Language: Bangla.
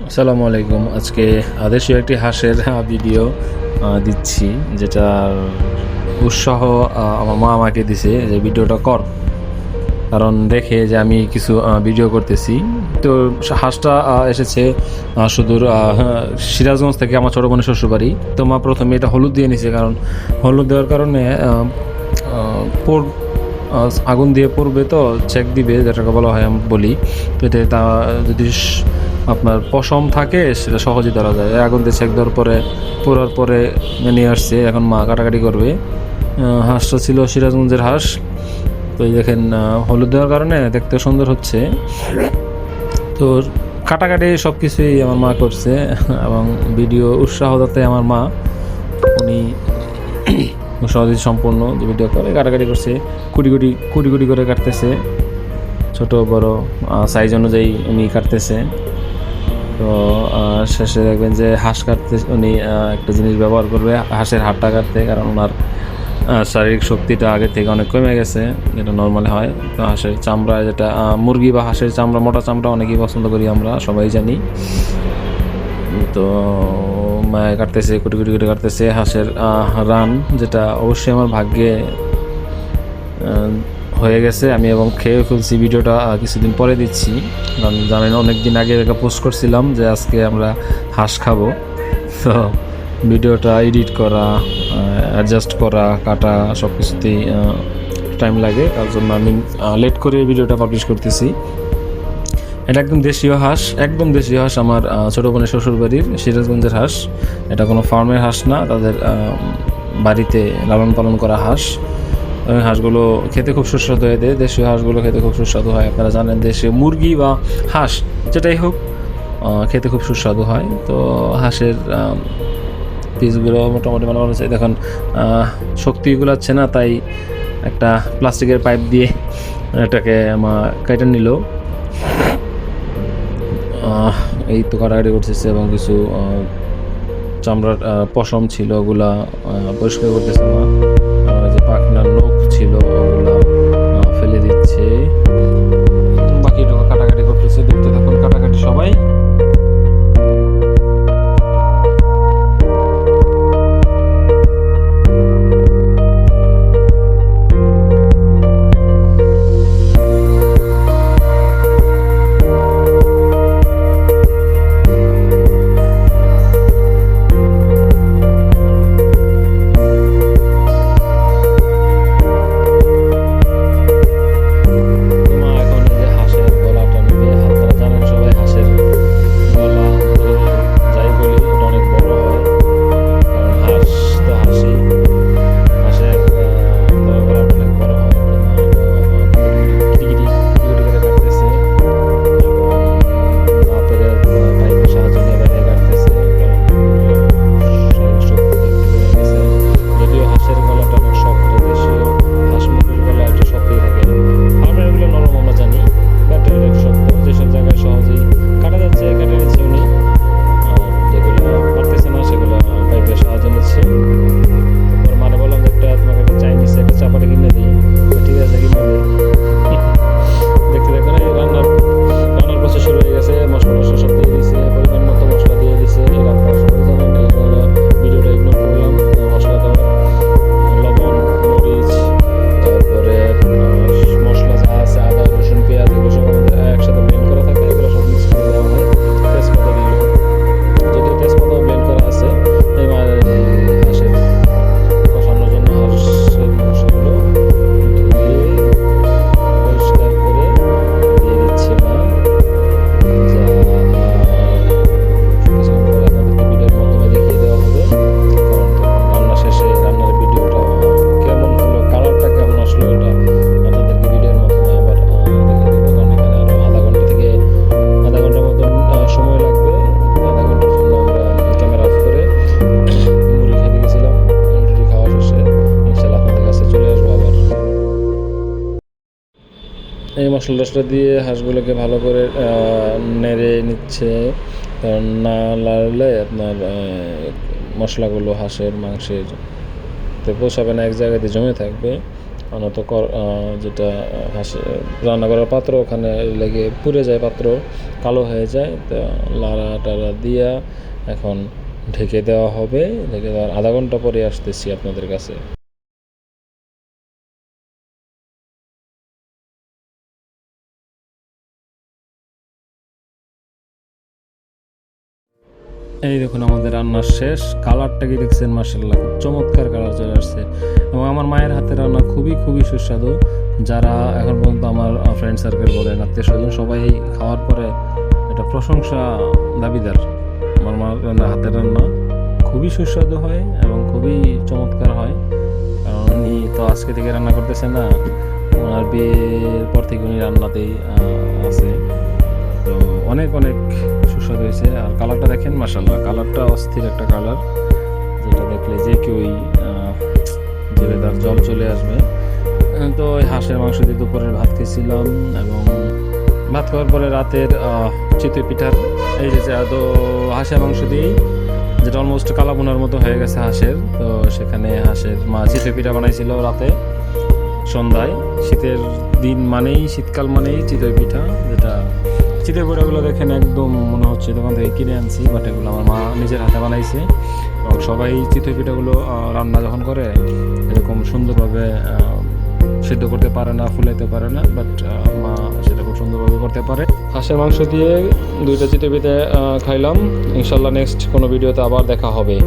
আসসালামু আলাইকুম। আজকে দেশীয় একটি হাঁসের ভিডিও দিচ্ছি, যেটার উৎসাহ আমার মা আমাকে দিছে যে ভিডিওটা কর, কারণ দেখে যে আমি কিছু ভিডিও করতেছি। তো হাঁসটা এসেছে সুদূর সিরাজগঞ্জ থেকে, আমার ছোটো বোনের শ্বশুরবাড়ি। তো মা প্রথমে এটা হলুদ দিয়ে নিছে, কারণ হলুদ দেওয়ার কারণে আগুন দিয়ে পড়বে, তো চেক দিবে, যেটাকে বলা হয় আমি বলি। তো এটা তা যদি আপনার পশম থাকে সেটা সহজেই ধরা যায়। আগুন দিয়ে চেক দেওয়ার পরে পোড়ার পরে নিয়ে আসছে, এখন মা কাটাকাটি করবে। হাঁসটা ছিল সিরাজগঞ্জের হাঁস। তো এই দেখেন, হলুদ দেওয়ার কারণে দেখতে সুন্দর হচ্ছে। তো কাটাকাটি সব কিছুই আমার মা করছে, এবং ভিডিও উৎসাহদাতে আমার মা, উনি সহজে সম্পূর্ণ যে ভিডিও করে কাটাকাটি করছে, কুটি কুটি করে কাটতেছে, ছোট বড় সাইজ অনুযায়ী উনি কাটতেছে। তো শেষে দেখবেন যে হাঁস কাটতে উনি একটা জিনিস ব্যবহার করবে, হাঁসের হাড়টা কাটতে, কারণ ওনার শারীরিক শক্তিটা আগের থেকে অনেক কমে গেছে, যেটা নর্মালি হয়। তো হাঁসের চামড়া, যেটা মুরগি বা হাঁসের চামড়া, মোটা চামড়া অনেকেই পছন্দ করি, আমরা সবাই জানি। তো মায়ে কাটতেছে, কুটি করে কাটতেছে হাঁসের রান, যেটা অবশ্যই আমার ভাগ্যে হয়ে গেছে। আমি এবং খেয়ে ফেলছি। ভিডিওটা কিছুদিন পরে দিচ্ছি, কারণ জানেন অনেক দিন আগে একটা পোস্ট করছিলাম যে আজকে আমরা হাঁস খাবো। তো ভিডিওটা এডিট করা, অ্যাডজাস্ট করা, কাটা সব কিছুতেই টাইম লাগে, তার জন্য আমি লেট করে ভিডিওটা পাবলিশ করতেছি। এটা একদম দেশীয় হাঁস, একদম দেশীয় হাঁস, আমার ছোটো বোনের শ্বশুরবাড়ির সিরাজগঞ্জের হাঁস। এটা কোনো ফার্মের হাঁস না, তাদের বাড়িতে লালন পালন করা হাঁস। হাঁসগুলো খেতে খুব সুস্বাদু হয়, দেশীয় হাঁসগুলো খেতে খুব সুস্বাদু হয়। আপনারা জানেন দেশীয় মুরগি বা হাঁস যেটাই হোক খেতে খুব সুস্বাদু হয়। তো হাঁসের পিসগুলো মোটামুটি ভালো হচ্ছে। দেখুন শক্তিগুলো আছে না, তাই একটা প্লাস্টিকের পাইপ দিয়ে এটাকে আমার কেটে নিল। এই তো কাটাকাটি করতেছে, এবং কিছু চামড়ার পশম ছিল, ওগুলা পরিষ্কার করতেছে না, যে পাখনার নখ ছিল ওগুলা ফেলে দিচ্ছে। বাকিটুকু কাটাকাটি করতেছে, দেখতে থাকুন কাটাকাটি সবাই। এই মশলা টশলা দিয়ে হাঁসগুলোকে ভালো করে নেড়ে নিচ্ছে, কারণ না লাড়লে আপনার মশলাগুলো হাঁসের মাংসের তো পোষাবে না, এক জায়গাতে জমে থাকবে। আনত যেটা হাঁসের রান্না করার পাত্র ওখানে লেগে পুড়ে যায়, পাত্র কালো হয়ে যায়। তো লাড়া টাড়া দিয়া এখন ঢেকে দেওয়া হবে। ঢেকে দেওয়ার আধা ঘন্টা পরে আসতেছি আপনাদের কাছে। এই দেখুন আমাদের রান্না শেষ। কালারটা কি দেখছেন? মার্শাল্লাহ, খুব চমৎকার কালার চলে আসছে। এবং আমার মায়ের হাতের রান্না খুবই খুবই সুস্বাদু। যারা এখন পর্যন্ত আমার ফ্রেন্ড সার্কেল বলেন, আত্মীয় স্বজন, সবাই খাওয়ার পরে এটা প্রশংসা দাবিদার। আমার মার হাতের রান্না খুবই সুস্বাদু হয় এবং খুবই চমৎকার হয়। কারণ উনি তো আজকে থেকে রান্না করতেছে না, ওনার বিয়ের পর থেকে উনি রান্নাতেই আছে। তো অনেক অনেক সুস্বাদু হয়েছে। আর কালারটা দেখেন, মাশাল্লাহ, কালারটা অস্থির একটা কালার, যেটা দেখলে যে কেউই জেলে তার জল চলে আসবে। তো ওই হাঁসের মাংস দিয়ে দুপুরের ভাত খেয়েছিলাম এবং ভাত খাওয়ার পরে রাতের চিতই পিঠার এই যে তো হাঁসের মাংস দিয়েই, যেটা অলমোস্ট কালাবোনার মতো হয়ে গেছে হাঁসের। তো সেখানে হাঁসের মা চিতই পিঠা বানাইছিল রাতে সন্ধ্যায়। শীতের দিন মানেই, শীতকাল মানেই চিতই পিঠা। যেটা চিতই পিঠাগুলো দেখেন একদম মনে হচ্ছে দোকান থেকে কিনে আনছি, বাট এগুলো আমার মা নিজের হাতে বানাইছে। এবং সবাই চিতই পিঠাগুলো রান্না যখন করে এরকম সুন্দরভাবে সিদ্ধ করতে পারে না, ফুলাইতে পারে না, বাট মা সেটা খুব সুন্দরভাবে করতে পারে। হাঁসের মাংস দিয়ে 2টা চিতই পিঠা খাইলাম। ইনশাল্লাহ নেক্সট কোনো ভিডিওতে আবার দেখা হবে।